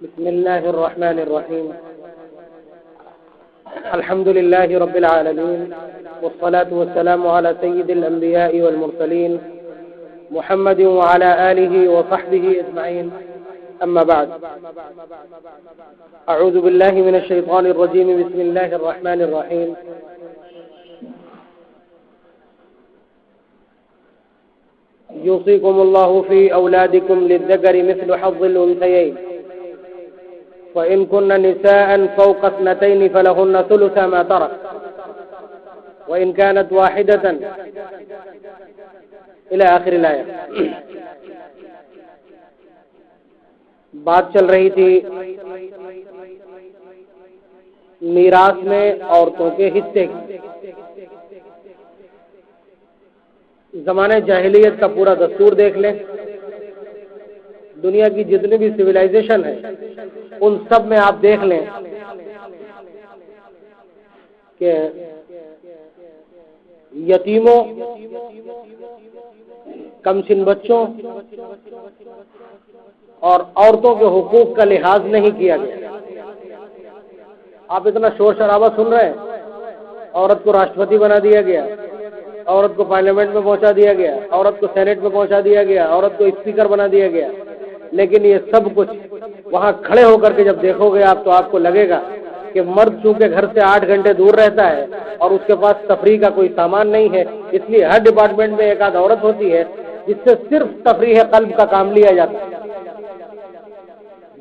بسم الله الرحمن الرحيم. الحمد لله رب العالمين، والصلاة والسلام على سيد الأنبياء والمرسلين محمد وعلى آله وصحبه أجمعين. أما بعد، أعوذ بالله من الشيطان الرجيم. بسم الله الرحمن الرحيم. يوصيكم الله في أولادكم للذكر مثل حظ الأنثيين، فإن كن نساء فوق اثنتين فلهن ثلث ما ترك، وإن كانت واحدة إلى آخر الآية. بات چل رہی تھی میراث میں عورتوں کے حصے کی. زمانہ جاہلیت کا پورا دستور دیکھ لیں. دنیا کی جتنی بھی سویلائزیشن ہے ان سب میں آپ دیکھ لیں کہ یتیموں، کم سن بچوں اور عورتوں کے حقوق کا لحاظ نہیں کیا گیا. آپ اتنا شور شرابہ سن رہے ہیں. عورت کو راشٹرپتی بنا دیا گیا، عورت کو پارلیمنٹ میں پہنچا دیا گیا، عورت کو سینٹ میں پہنچا دیا گیا، عورت کو اسپیکر بنا دیا گیا. لیکن یہ سب کچھ وہاں کھڑے ہو کر کے جب دیکھو گے آپ تو آپ کو لگے گا کہ مرد چونکہ گھر سے 8 گھنٹے دور رہتا ہے اور اس کے پاس تفریح کا کوئی سامان نہیں ہے، اس لیے ہر ڈپارٹمنٹ میں ایک آدھ عورت ہوتی ہے جس سے صرف تفریح قلب کا کام لیا جاتا ہے.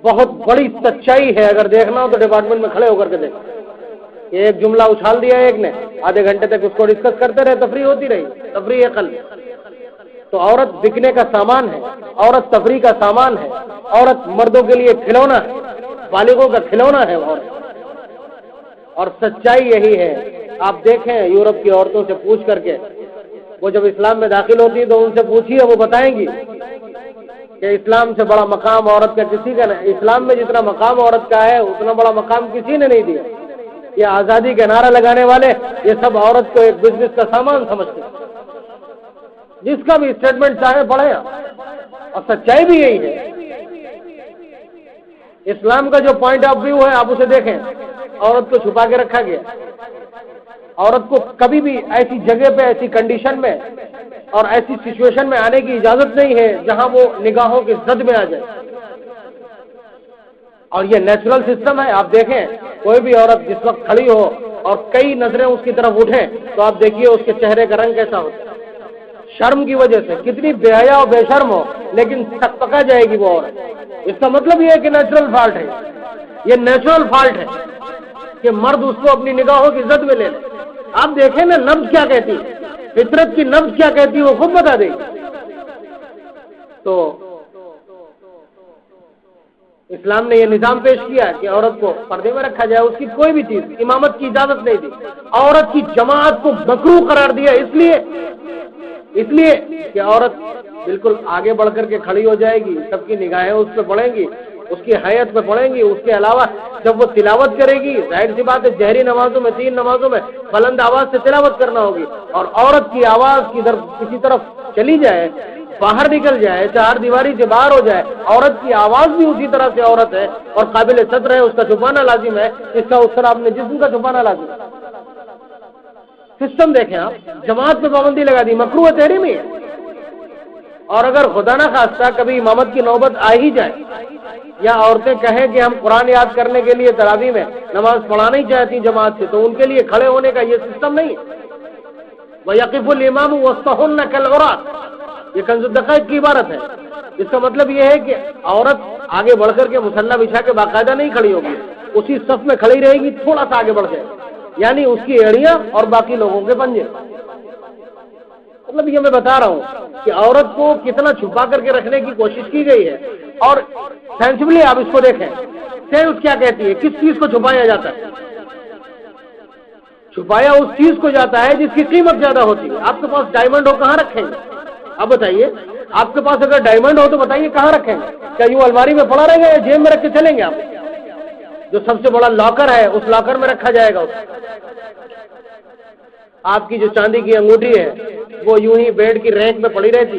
بہت بڑی سچائی ہے. اگر دیکھنا ہو تو ڈپارٹمنٹ میں کھڑے ہو کر کے دیکھ. ایک جملہ اچھال دیا ایک نے، آدھے گھنٹے تک اس کو ڈسکس کرتے رہے، تفریح ہوتی رہی، تفریح قلب. تو عورت بکنے کا سامان ہے، عورت تفریح کا سامان ہے، عورت مردوں کے لیے کھلونا ہے، بالغوں کا کھلونا ہے عورت. اور سچائی یہی ہے. آپ دیکھیں یورپ کی عورتوں سے پوچھ کر کے، وہ جب اسلام میں داخل ہوتی تو ان سے پوچھیے، وہ بتائیں گی کہ اسلام سے بڑا مقام عورت کا کسی کا نہیں. اسلام میں جتنا مقام عورت کا ہے اتنا بڑا مقام کسی نے نہیں دیا. یہ آزادی کے نعرہ لگانے والے یہ سب عورت کو ایک بزنس کا سامان سمجھتے ہیں. جس کا بھی اسٹیٹمنٹ چاہے پڑھیں، اور سچائی بھی یہی ہے. اسلام کا جو پوائنٹ آف ویو ہے آپ اسے دیکھیں. عورت کو چھپا کے رکھا گیا. عورت کو کبھی بھی ایسی جگہ پہ، ایسی کنڈیشن میں اور ایسی سچویشن میں آنے کی اجازت نہیں ہے جہاں وہ نگاہوں کے زد میں آ جائے. اور یہ نیچرل سسٹم ہے. آپ دیکھیں کوئی بھی عورت جس وقت کھڑی ہو اور کئی نظریں اس کی طرف اٹھیں تو آپ دیکھیے اس کے چہرے کا رنگ کیسا ہوتا ہے. شرم کی وجہ سے کتنی بے حیا اور بے شرم ہو لیکن پکا جائے گی وہ عورت. اس کا مطلب یہ ہے کہ نیچرل فالٹ ہے. یہ نیچرل فالٹ ہے کہ مرد اس کو اپنی نگاہوں کی زد میں لے لے. آپ دیکھیں نا نبض کیا کہتی ہے، فطرت کی نبض کیا کہتی ہے وہ خود بتا دے گی. تو اسلام نے یہ نظام پیش کیا کہ عورت کو پردے میں رکھا جائے. اس کی کوئی بھی چیز، امامت کی اجازت نہیں دی. عورت کی جماعت کو مکروہ قرار دیا اس لیے کہ عورت بالکل آگے بڑھ کر کے کھڑی ہو جائے گی، سب کی نگاہیں اس پہ پڑیں گی، اس کی حیت پہ پڑیں گی. اس کے علاوہ جب وہ تلاوت کرے گی، ظاہر سی بات ہے جہری نمازوں میں 3 نمازوں میں بلند آواز سے تلاوت کرنا ہوگی. اور عورت کی آواز کسی طرف چلی جائے، باہر نکل جائے، 4 دیواری سے باہر ہو جائے، عورت کی آواز بھی اسی طرح سے عورت ہے اور قابل صدر ہے. اس کا چھپانا لازم ہے. اس طرح اپنے جسم کا چھپانا لازم ہے. سسٹم دیکھیں آپ. جماعت پہ پابندی لگا دی، مکروہ تحریم ہے. اور اگر خدا نہ خواستہ کبھی امامت کی نوبت آ ہی جائے یا عورتیں کہیں کہ ہم قرآن یاد کرنے کے لیے تراویح میں نماز پڑھانا ہی چاہتی جماعت سے، تو ان کے لیے کھڑے ہونے کا یہ سسٹم نہیں ہے. وَيَقِفُ الْإِمَامُ وَسْطَهُنَّ كَالْعُرَاةِ، یہ کنز الدقائق کی عبارت ہے. اس کا مطلب یہ ہے کہ عورت آگے بڑھ کر کے مصلی بچھا کے باقاعدہ نہیں کھڑی ہوگی، اسی صف میں کھڑی رہے گی، تھوڑا سا آگے بڑھ جائے، یعنی اس کی ایڑیاں اور باقی لوگوں کے پنجے. مطلب یہ میں بتا رہا ہوں کہ عورت کو کتنا چھپا کر کے رکھنے کی کوشش کی گئی ہے. اور سینسبلی آپ اس کو دیکھیں، سینس کیا کہتی ہے، کس چیز کو چھپایا جاتا ہے؟ چھپایا اس چیز کو جاتا ہے جس کی قیمت زیادہ ہوتی ہے. آپ کے پاس ڈائمنڈ ہو کہاں رکھیں گے؟ آپ بتائیے. آپ کے پاس اگر ڈائمنڈ ہو تو بتائیے کہاں رکھیں گے؟ کیا یوں الماری میں پڑا رہے گا یا جیب میں رکھ کے چلیں گے؟ آپ جو سب سے بڑا لاکر ہے اس لاکر میں رکھا جائے گا. آپ کی جو چاندی کی انگوٹھی ہے وہ یوں ہی بیڈ کی رینک میں پڑی رہتی.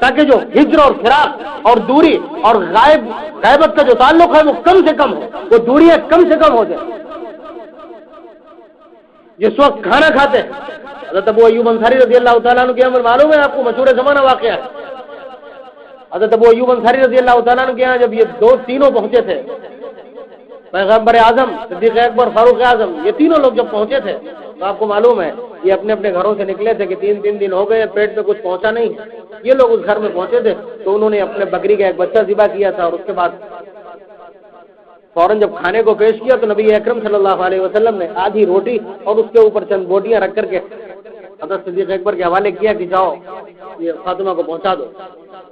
تاکہ جو ہجر اور فراق اور دوری اور غیبت کا جو تعلق ہے وہ کم سے کم ہو، وہ دوریاں کم سے کم ہو جائے۔ جس وقت کھانا کھاتے ہیں، حضرت ابو ایوب انصاری رضی اللہ تعالیٰ عنہ کے یہاں معلوم ہے آپ کو، مشہور زمانہ واقعہ ہے، حضرت ابو ایوب انصاری رضی اللہ تعالیٰ عنہ کے یہاں جب یہ تینوں پہنچے تھے، پیغمبر اعظم، صدیق اکبر، فاروق اعظم، یہ تینوں لوگ جب پہنچے تھے تو آپ کو معلوم ہے یہ اپنے اپنے گھروں سے نکلے تھے کہ تین دن ہو گئے، پیٹ میں کچھ پہنچا نہیں۔ یہ لوگ اس گھر میں پہنچے تھے تو انہوں نے اپنے بکری کا ایک بچہ ذبح کیا تھا، اور اس کے بعد فوراً جب کھانے کو پیش کیا تو نبی اکرم صلی اللہ علیہ وسلم نے آدھی روٹی اور اس کے اوپر چند بوٹیاں رکھ کر کے حضرت صدیق اکبر کے حوالے کیا کہ جاؤ یہ فاطمہ کو پہنچا دو،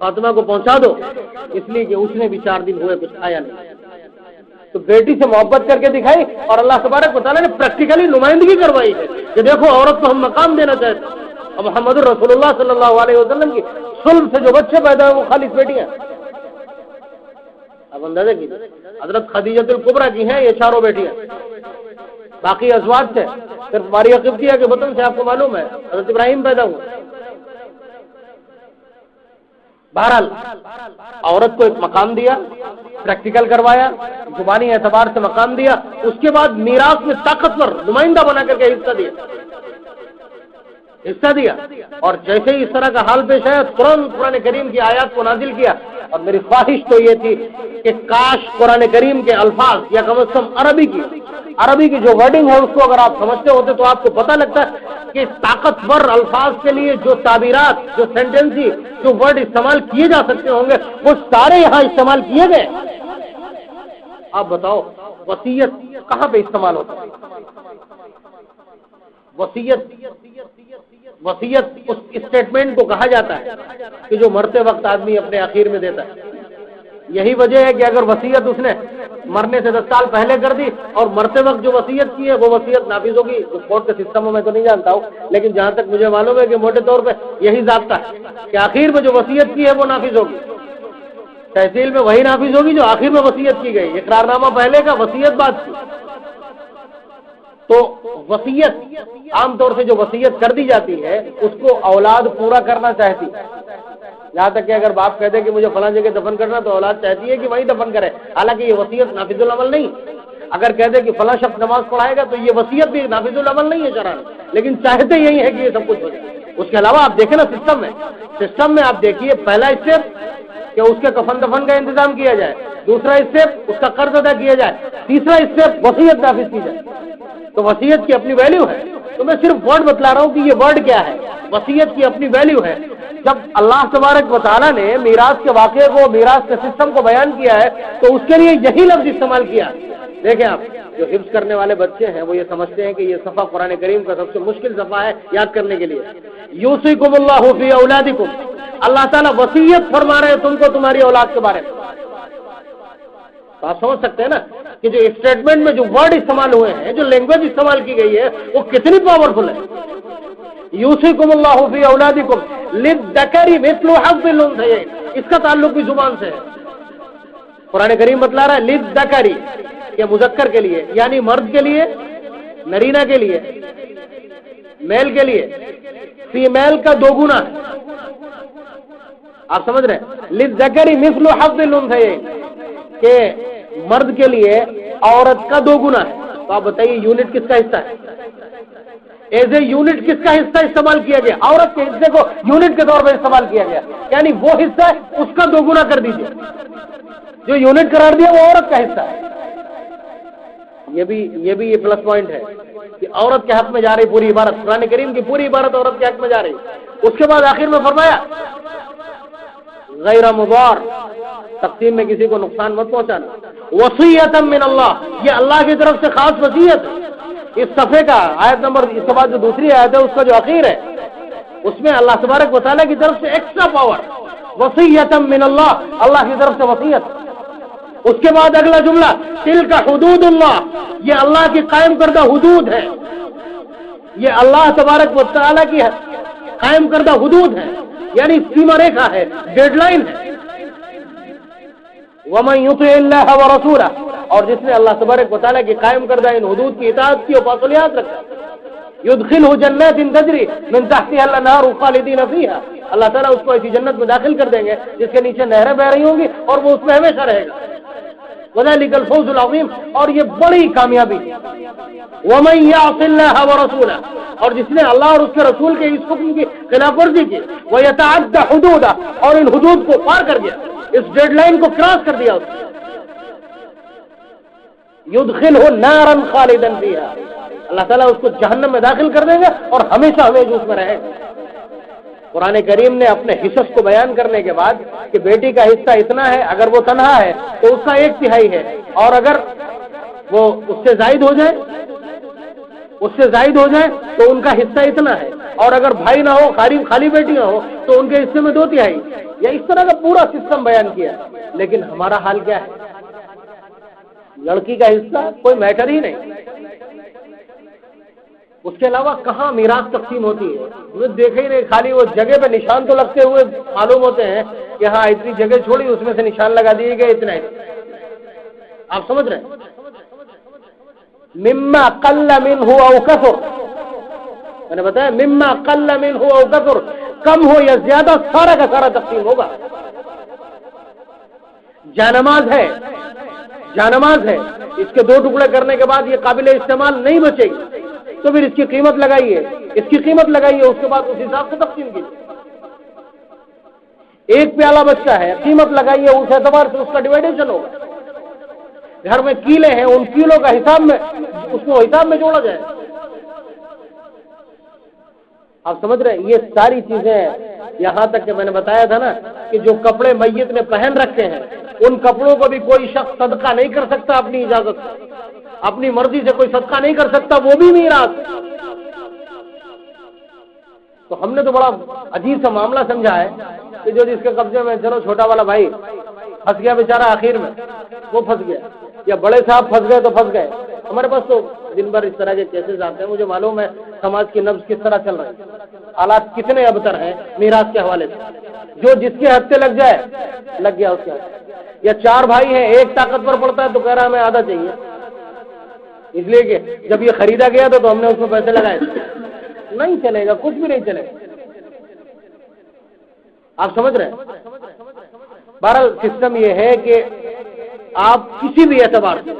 فاطمہ کو پہنچا دو، اس لیے کہ اس نے بھی 4 دن ہوئے کچھ کھایا نہیں۔ تو بیٹی سے محبت کر کے دکھائی، اور اللہ تبارک و تعالیٰ نے پریکٹیکلی نمائندگی کروائی ہے کہ دیکھو عورت کو ہم مقام دینا چاہتے ہیں، اور محمد رسول اللہ صلی اللہ علیہ وسلم کی صلب سے جو بچے پیدا ہوئے وہ خالص بیٹیاں، اب اندازہ کیجیے، حضرت خدیجہ الکبریٰ کی ہیں یہ 4 بیٹیاں، باقی ازواج سے صرف ماریہ قبطیہ کے بطن سے آپ کو معلوم ہے حضرت ابراہیم پیدا ہوئے۔ بہرحال عورت کو ایک مقام دیا، پریکٹیکل کروایا، زبانی اعتبار سے مقام دیا، اس کے بعد میراث میں طاقتور نمائندہ بنا کر کے حصہ دیا، اور جیسے ہی اس طرح کا حال پیش آیا قرآن کریم کی آیات کو نازل کیا۔ اور میری خواہش تو یہ تھی کہ کاش قرآن کریم کے الفاظ یا کم از کم عربی کی جو ورڈنگ ہے اس کو اگر آپ سمجھتے ہوتے تو آپ کو پتہ لگتا ہے کہ طاقتور الفاظ کے لیے جو تعبیرات، جو سینٹینسی، جو ورڈ استعمال کیے جا سکتے ہوں گے وہ سارے یہاں استعمال کیے گئے۔ آپ بتاؤ وصیت کہاں پہ استعمال ہوتا ہے؟ وصیت اس اسٹیٹمنٹ کو کہا جاتا ہے کہ جو مرتے وقت آدمی اپنے آخر میں دیتا ہے۔ یہی وجہ ہے کہ اگر وصیت اس نے مرنے سے 10 سال پہلے کر دی اور مرتے وقت جو وصیت کی ہے وہ وصیت نافذ ہوگی۔ کورٹ کے سسٹموں میں تو نہیں جانتا ہوں، لیکن جہاں تک مجھے معلوم ہے کہ موٹے طور پہ یہی ضابطہ ہے کہ آخر میں جو وصیت کی ہے وہ نافذ ہوگی، تحصیل میں وہی نافذ ہوگی جو آخر میں وصیت کی گئی، اقرار نامہ پہلے کا، وصیت بعد کی۔ تو وصیت عام طور سے جو وصیت کر دی جاتی ہے اس کو اولاد پورا کرنا چاہتی، یہاں تک کہ اگر باپ کہتے کہ مجھے فلاں جگہ دفن کرنا تو اولاد چاہتی ہے کہ وہیں دفن کرے، حالانکہ یہ وصیت نافذ العمل نہیں۔ اگر کہتے کہ فلاں شخص نماز پڑھائے گا تو یہ وصیت بھی نافذ العمل نہیں ہے شرعاً، لیکن چاہتے یہی ہے کہ یہ سب کچھ ہو جائے۔ اس کے علاوہ آپ دیکھیں نا سسٹم میں آپ دیکھیے، پہلا اسٹیپ کہ اس کے کفن دفن کا انتظام کیا جائے، دوسرا اسٹیپ اس کا قرض ادا کیا جائے، تیسرا اسٹیپ وصیت نافذ کی جائے۔ تو وصیت کی اپنی ویلیو ہے، تو میں صرف ورڈ بتلا رہا ہوں کہ یہ ورڈ کیا ہے۔ وصیت کی اپنی ویلیو ہے۔ جب اللہ تبارک و تعالیٰ نے میراث کے واقعے کو، میراث کے سسٹم کو بیان کیا ہے تو اس کے لیے یہی لفظ استعمال کیا۔ دیکھیں آپ جو حفظ کرنے والے بچے ہیں وہ یہ سمجھتے ہیں کہ یہ صفحہ قرآن کریم کا سب سے مشکل صفحہ ہے یاد کرنے کے لیے۔ یوصیکم اللہ فی اولادکم، اللہ تعالیٰ وصیت فرما رہے ہیں تم کو تمہاری اولاد کے بارے میں۔ تو آپ سمجھ سکتے ہیں نا کہ جو اسٹیٹمنٹ میں جو ورڈ استعمال ہوئے ہیں، جو لینگویج استعمال کی گئی ہے وہ کتنی پاورفل ہے۔ یوصیکم اللہ فی اولادکم للذکر مثل حظ الانثیین، اس کا تعلق بھی زبان سے ہے۔ قرآن کریم بتلا رہا ہے للذکر، کہ مذکر کے لیے یعنی مرد کے لیے، نرینہ کے لیے، میل کے لیے فیمیل کا 2 گنا ہے۔ آپ سمجھ رہے ہیں للذکر مثل حظ الانثیین کہ مرد کے لیے عورت کا 2 گنا ہے۔ تو آپ بتائیے یونٹ کس کا حصہ ہے؟ ایز اے یونٹ کس کا حصہ استعمال کیا گیا؟ عورت کے حصے کو یونٹ کے طور پر استعمال کیا گیا، یعنی وہ حصہ ہے اس کا 2 گنا کر دیجیے، جو یونٹ قرار دیا وہ عورت کا حصہ ہے۔ یہ بھی پلس پوائنٹ ہے کہ عورت کے حق میں جا رہی پوری عبارت، قرآن کریم کی پوری عبارت عورت کے حق میں جا رہی۔ اس کے بعد آخر میں فرمایا غیر مضار، تقسیم میں کسی کو نقصان مت پہنچانا۔ وصیۃ من اللہ، یہ اللہ کی طرف سے خاص وصیت ہے۔ اس صفحے کا آیت نمبر، اس کے بعد جو دوسری آیت ہے اس کا جو اخیر ہے اس میں اللہ تبارک و تعالیٰ کی طرف سے ایکسٹرا پاور، وصیۃ من اللہ، اللہ کی طرف سے وصیت۔ اس کے بعد اگلا جملہ تلک حدود اللہ، یہ اللہ کی قائم کردہ حدود ہے، یہ اللہ تبارک و تعالیٰ کی قائم کردہ حدود ہے، یعنی سیما ریکھا ہے، ڈیڈ لائن ہے۔ وَمَن يُطِعِ اللَّهَ وَرَسُولَهُ، اور جس نے اللہ تبارک و تعالیٰ کی قائم کردہ ان حدود کی اطاعت کی اور پاسولیات رکھا، يُدْخِلْهُ جَنَّاتٍ تَجْرِي مِن تَحْتِهَا الْأَنْهَارُ خَالِدِينَ فِيهَا، اللہ تعالیٰ اس کو ایسی جنت میں داخل کر دیں گے جس کے نیچے نہریں بہ رہی ہوں گی اور وہ اس میں ہمیشہ رہے گا. وذلک الفوز العظیم. اور یہ بڑی کامیابی. ومن یعص اللہ ورسولہ. اور جس نے اللہ اور اس کے رسول کے اس حکم کی خلاف ورزی کی, ویتعد حدودہ, اور ان حدود کو پار کر گیا, اس ڈیڈ لائن کو کراس کر دیا, اس یدخلہ نارا خالدا فیہا, اللہ تعالیٰ اس کو جہنم میں داخل کر دیں گے اور ہمیشہ ہمیشہ اس میں رہے گا. قرآن کریم نے اپنے حصص کو بیان کرنے کے بعد کہ بیٹی کا حصہ اتنا ہے, اگر وہ تنہا ہے تو اس کا 1/3 ہے, اور اگر وہ اس سے زائد ہو جائے تو ان کا حصہ اتنا ہے, اور اگر بھائی نہ ہو, خالی بیٹیاں ہو تو ان کے حصے میں 2/3. یا اس طرح کا پورا سسٹم بیان کیا. لیکن ہمارا حال کیا ہے؟ لڑکی کا حصہ کوئی میٹر ہی نہیں. اس کے علاوہ کہاں میراث تقسیم ہوتی ہے؟ ہمیں دیکھے ہی نہیں, خالی وہ جگہ پہ نشان تو لگتے ہوئے معلوم ہوتے ہیں کہ ہاں اتنی جگہ چھوڑی, اس میں سے نشان لگا دیے گئے, اتنا ہی. آپ سمجھ رہے ہیں؟ مما قل منہ او کثر, میں نے بتایا مما قل منہ او کثر, کم ہو یا زیادہ سارا کا سارا تقسیم ہوگا. جانماز ہے, اس کے 2 ٹکڑے کرنے کے بعد یہ قابل استعمال نہیں بچے گی, تو پھر اس کی قیمت لگائیے, اس کے بعد اس حساب سے تقسیم کیجیے. 1 پیالہ بچہ ہے, قیمت لگائیے, اس اعتبار سے اس کا ڈیوائڈیشن ہوگا. گھر میں کیلے ہیں, ان کیلوں کا حساب میں اس کو حساب میں جوڑا جائے. آپ سمجھ رہے ہیں؟ یہ ساری چیزیں, یہاں تک کہ میں نے بتایا تھا نا کہ جو کپڑے میت نے پہن رکھے ہیں ان کپڑوں کو بھی کوئی شخص صدقہ نہیں کر سکتا اپنی اجازت سے, اپنی مرضی سے کوئی صدقہ نہیں کر سکتا, وہ بھی میراث. تو ہم نے تو بڑا عجیب سا معاملہ سمجھا ہے کہ جو جس کے قبضے میں, چلو چھوٹا والا بھائی پھنس گیا بیچارہ, آخر میں وہ پھنس گیا, یا بڑے صاحب پھنس گئے تو پھنس گئے. ہمارے پاس تو دن بھر اس طرح کے کیسز آتے ہیں, مجھے معلوم ہے سماج کی نبض کس طرح چل رہی ہے, حالات کتنے ابتر ہیں میراث کے حوالے سے. جو جس کے ہاتھ سے لگ جائے لگ گیا اس کے ہاتھ. یا 4 بھائی ہیں, ایک طاقتور پڑتا ہے تو کہہ رہا ہمیں آدھا چاہیے, اس لیے کہ جب یہ خریدا گیا تھا تو ہم نے اس میں پیسے لگائے. نہیں چلے گا, کچھ بھی نہیں چلے گا. آپ سمجھ رہے ہیں؟ بہرحال سسٹم یہ ہے کہ آپ کسی بھی اعتبار سے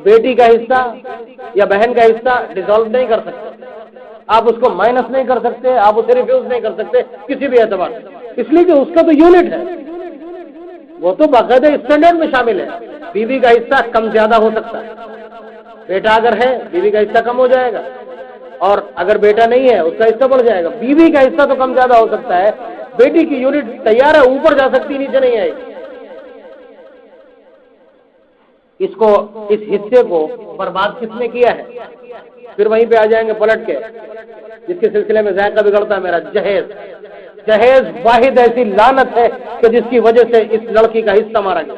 بیٹی کا حصہ یا بہن کا حصہ ڈیزالو نہیں کر سکتے, آپ اس کو مائنس نہیں کر سکتے, آپ اسے ریفیوز نہیں کر سکتے کسی بھی اعتبار سے, اس لیے کہ اس کا تو یونٹ ہے, وہ تو باقاعدہ اسٹینڈرڈ میں شامل ہے. بیوی کا حصہ کم زیادہ ہو سکتا ہے, بیٹا اگر ہے بیوی کا حصہ کم ہو جائے گا, اور اگر بیٹا نہیں ہے اس کا حصہ بڑھ جائے گا. بیوی کا حصہ تو کم زیادہ ہو سکتا ہے, بیٹی کی یونٹ تیار ہے, اوپر جا سکتی, نیچے نہیں آئے گی. اس حصے کو برباد کس نے کیا ہے؟ پھر وہیں پہ آ جائیں گے پلٹ کے, جس کے سلسلے میں ذائقہ بگڑتا ہے میرا. جہیز واحد ایسی لعنت ہے کہ جس کی وجہ سے اس لڑکی کا حصہ مارا گیا.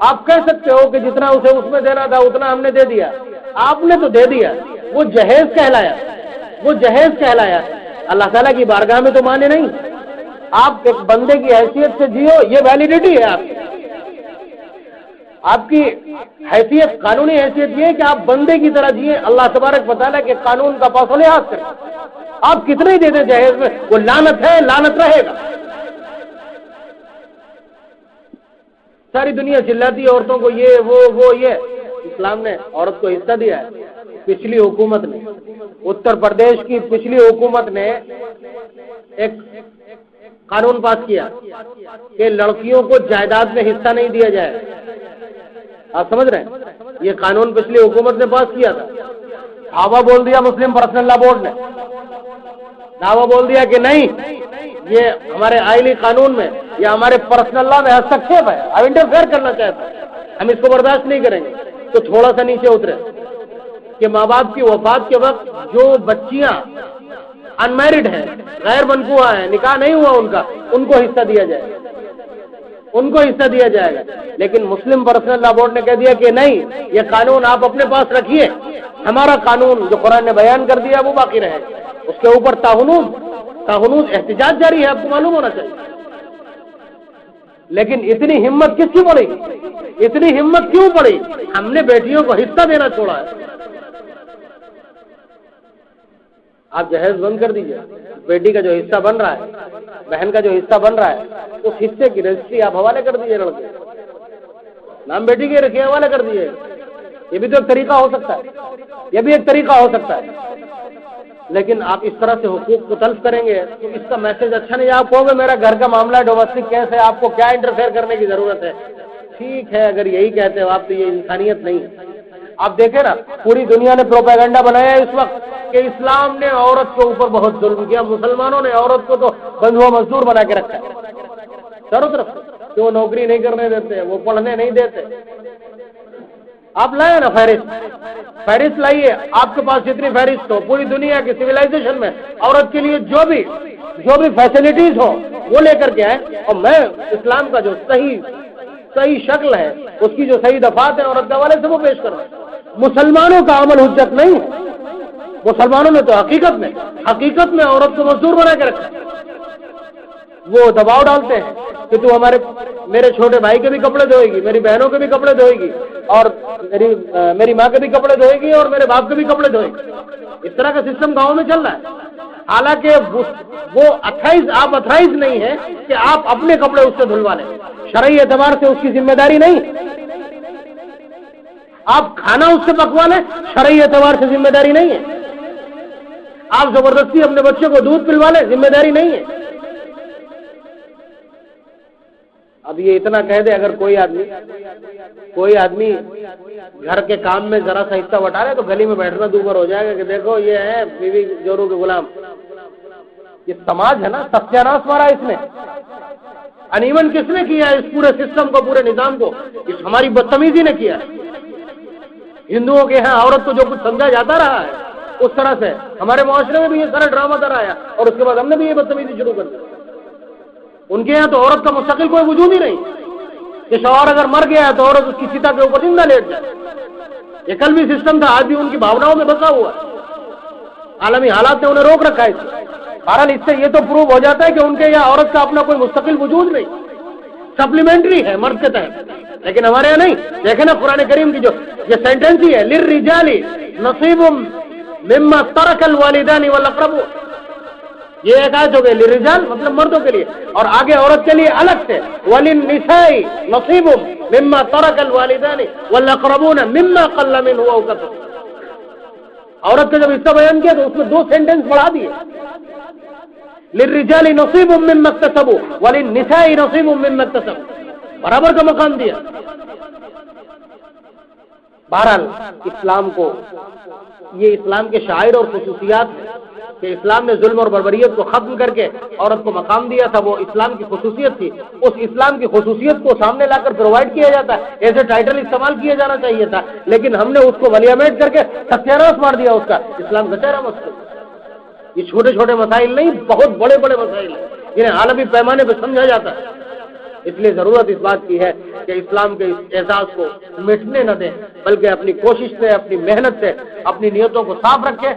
آپ کہہ سکتے ہو کہ جتنا اسے اس میں دینا تھا اتنا ہم نے دے دیا, آپ نے تو دے دیا, وہ جہیز کہلایا. اللہ تعالیٰ کی بارگاہ میں تو مانے نہیں. آپ ایک بندے کی حیثیت سے جیو, یہ ویلیڈیٹی ہے آپ کی حیثیت, قانونی حیثیت یہ ہے کہ آپ بندے کی طرح جیے. اللہ تبارک و تعالیٰ کے قانون کا پاس و لحاظ کریں. آپ کتنے ہی دے دیں جہیز میں, وہ لعنت ہے, لعنت رہے گا. ساری دنیا چلاتی ہے عورتوں کو, یہ وہ یہ. اسلام نے عورت کو حصہ دیا ہے. پچھلی حکومت نے, اتر پردیش کی پچھلی حکومت نے ایک قانون پاس کیا کہ لڑکیوں کو جائیداد میں حصہ نہیں دیا جائے. آپ سمجھ رہے ہیں؟ یہ قانون پچھلی حکومت نے پاس کیا تھا. دعویٰ بول دیا مسلم پرسنل لا بورڈ نے, دعویٰ بول دیا کہ نہیں, یہ ہمارے آئلی قانون میں یا ہمارے پرسنل لا میں ہستکشیپ ہے, اب انٹرفیئر کرنا چاہتا ہے, ہم اس کو برداشت نہیں کریں گے. تو تھوڑا سا نیچے اترے کہ ماں باپ کی وفات کے وقت جو بچیاں انمیرڈ ہیں, غیر منکوحہ ہیں, نکاح نہیں ہوا ان کا, ان کو حصہ دیا جائے گا. لیکن مسلم پرسنل لا بورڈ نے کہہ دیا کہ نہیں, یہ قانون آپ اپنے پاس رکھیے, ہمارا قانون جو قرآن نے بیان کر دیا وہ باقی رہے. اس کے اوپر تاہنوز احتجاج جاری ہے, آپ کو معلوم ہونا چاہیے. لیکن اتنی ہمت کس کی پڑی, اتنی ہمت کیوں پڑی؟ ہم نے بیٹیوں کو حصہ دینا چھوڑا ہے. آپ جہیز بند کر دیجئے، بیٹی کا جو حصہ بن رہا ہے، بہن کا جو حصہ بن رہا ہے، اس حصے کی رجسٹری آپ حوالے کر دیجئے، لڑکے نام بیٹی کے رکھے حوالے کر دیجئے۔ یہ بھی تو ایک طریقہ ہو سکتا ہے، یہ بھی ایک طریقہ ہو سکتا ہے، لیکن آپ اس طرح سے حقوق کو تلف کریں گے تو اس کا میسج اچھا نہیں۔ آپ کہو گے میرا گھر کا معاملہ ہے، ڈومیسٹک کیس ہے، آپ کو کیا انٹرفیئر کرنے کی ضرورت ہے؟ ٹھیک ہے، اگر یہی کہتے ہو آپ تو یہ انسانیت نہیں ہے۔ آپ دیکھیں نا، پوری دنیا نے پروپیگنڈا بنایا ہے اس وقت کہ اسلام نے عورت کے اوپر بہت ظلم کیا، مسلمانوں نے عورت کو تو بندھوا مزدور بنا کے رکھا ہے چاروں طرف، کہ وہ نوکری نہیں کرنے دیتے، وہ پڑھنے نہیں دیتے۔ آپ لائیں نا فہرست لائیے، آپ کے پاس جتنی فہرست ہو پوری دنیا کی سویلائزیشن میں عورت کے لیے جو بھی فیسلٹیز ہو وہ لے کر کے آئیں، اور میں اسلام کا جو صحیح شکل ہے، اس کی جو صحیح دفعات ہیں عورت کے حوالے سے وہ پیش کروں۔ مسلمانوں کا عمل حجت نہیں ہے، مسلمانوں نے تو حقیقت میں عورت کو مزدور بنا کے رکھا ہے۔ وہ دباؤ ڈالتے ہیں کہ تو میرے چھوٹے بھائی کے بھی کپڑے دھوئے گی، میری بہنوں کے بھی کپڑے دھوئے گی، اور میری ماں کے بھی کپڑے دھوئے گی، اور میرے باپ کے بھی کپڑے دھوئے گی۔ اس طرح کا سسٹم گاؤں میں چل رہا ہے، حالانکہ وہ آپ اتھرائز نہیں ہے کہ آپ اپنے کپڑے اس سے دھلوا لیں، شرعی اعتبار سے اس کی ذمہ داری نہیں۔ آپ کھانا اس سے پکوا لیں، شرعی اعتبار سے ذمہ داری نہیں ہے۔ آپ زبردستی اپنے بچے کو دودھ پلوا لیں، ذمہ داری نہیں ہے۔ اب یہ اتنا کہہ دے، اگر کوئی آدمی گھر کے کام میں ذرا سا حصہ بٹا لے تو گلی میں بیٹھنا دوبر ہو جائے گا کہ دیکھو یہ ہے بیوی جورو کے غلام۔ یہ سماج ہے نا، ستیاناش مارا اس نے، انیمن کس نے کیا اس پورے سسٹم کو، پورے نظام کو؟ اس ہماری بدتمیزی نے کیا۔ ہندوؤں کے یہاں عورت کو جو کچھ سمجھا جاتا رہا ہے اس طرح سے ہمارے معاشرے میں بھی یہ سارا ڈرامہ در آیا، اور اس کے بعد ہم نے بھی یہ بدتمیزی شروع کر دی۔ ان کے یہاں تو عورت کا مستقل کوئی وجود ہی نہیں کہ شوہر اگر مر گیا ہے تو عورت اس کی چتا کے اوپر زندہ لیٹ جائے۔ یہ کل بھی سسٹم تھا، آج بھی ان کی بھاوناؤں میں بسا ہوا ہے۔ عالمی حالات نے انہیں روک رکھا ہے۔ بہرحال اس سے یہ تو پروو ہو جاتا ہے کہ ان کے یہاں عورت کا اپنا کوئی مستقل وجود نہیں، سپلیمنٹری ہے مرد کے تحت، لیکن ہمارے یہاں نہیں۔ دیکھیں نا قرآن کریم کی جو یہ سینٹینس ہی ہے، للرجال نصیب مما ترک الوالدان والاقربون، یہ ایک آیت ہو گئی، للرجال مطلب مردوں کے لیے، اور آگے عورت کے لیے الگ سے وللنساء نصیب مما ترک الوالدان والاقربون مما قل منه او كثر۔ عورت کا جب حصہ بیان کیا تو اس میں 2 سینٹینس بڑھا دیے، للرجال نصیب مما اکتسبوا وللنساء نصیب مما اکتسبوا، برابر کا مقام دیا۔ بہرحال یہ اسلام کے شاعر اور خصوصیات ہیں کہ اسلام نے ظلم اور بربریت کو ختم کر کے عورت کو مقام دیا تھا، وہ اسلام کی خصوصیت تھی۔ اس اسلام کی خصوصیت کو سامنے لا کر پرووائڈ کیا جاتا ہے، ایسے ٹائٹل استعمال کیا جانا چاہیے تھا، لیکن ہم نے اس کو ولیمیٹ کر کے ستیاناش مار دیا اس کا۔ اسلام کا چہرہ مسئلہ، یہ چھوٹے چھوٹے مسائل نہیں، بہت بڑے بڑے مسائل ہیں جنہیں عالمی پیمانے پہ سمجھا جاتا ہے۔ اس لیے ضرورت اس بات کی ہے کہ اسلام کے اس اعزاز کو مٹنے نہ دیں، بلکہ اپنی کوشش سے، اپنی محنت سے اپنی نیتوں کو صاف رکھیں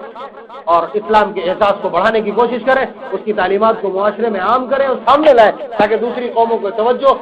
اور اسلام کے احساس کو بڑھانے کی کوشش کریں، اس کی تعلیمات کو معاشرے میں عام کریں اور سامنے لائیں تاکہ دوسری قوموں کو توجہ